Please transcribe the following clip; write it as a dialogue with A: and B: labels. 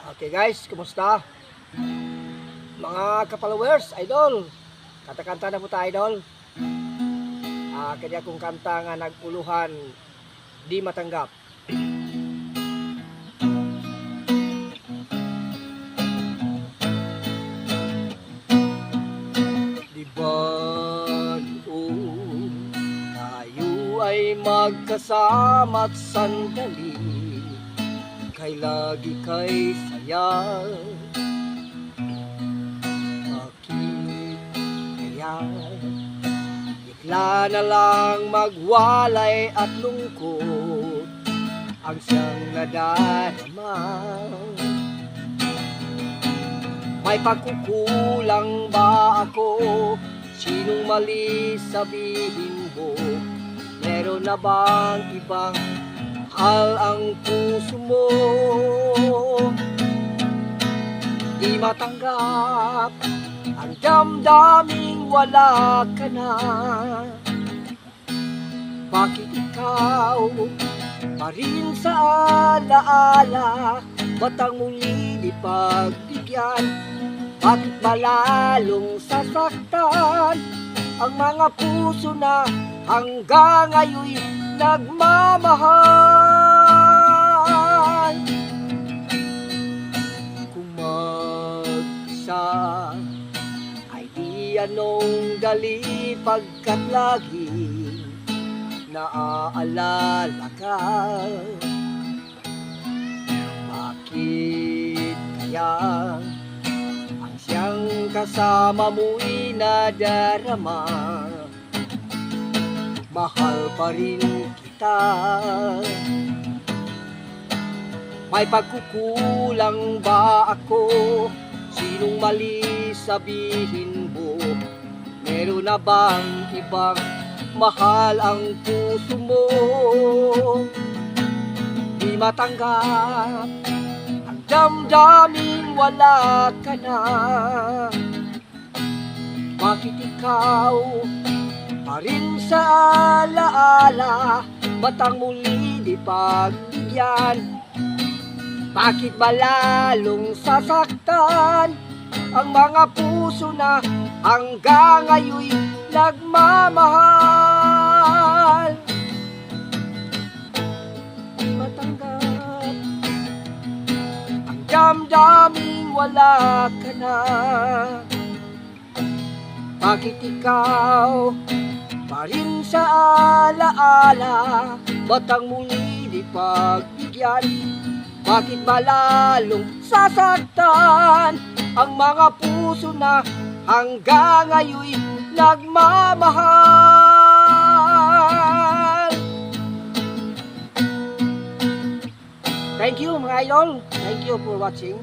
A: Okay guys, kumusta? Mga ka-followers, idol. Kanta-kanta na po tayo, idol. Kanya kong kanta nga nagpuluhan, di matanggap. Di ba noon tayo ay magkasama't sandali, kay lagi kay saya. Bakit kaya bigla na lang magwalay at lungkot ang siyang nadarama? May pagkukulang ba ako? Sinong mali sabihin mo? Meron na bang ibang mahal ang puso mo? Di matanggap ang damdaming wala ka na. Bakit ikaw pa rin sa alaala? Ba't ang muli di pagbigyan? Bakit malalong sasaktan ang mga puso na hanggang ngayon nagmamahal? Kung mag-isa ay di anong dali, pagkat lagi naaalala ka. Bakit kaya ang siyang kasama mo'y nadarama? Mahal pa rin kita. May pagkukulang ba ako? Sinong mali sabihin mo? Meron na bang ibang mahal ang puso mo? Di matanggap ang damdaming wala ka na. Bakit ikaw pa rin sa alaala? Ba't ang muli di pagbigyan? Bakit ba lalong sasaktan ang mga puso na hanggang ngayon nagmamahal? Di matanggap ang damdaming wala ka na. Bakit ikaw pa rin sa alaala? Ba't ang muli di pagbigyan? Bakit ba lalong sasaktan ang mga puso na hanggang ngayon nagmamahal? Thank you mga idol. Thank you for watching.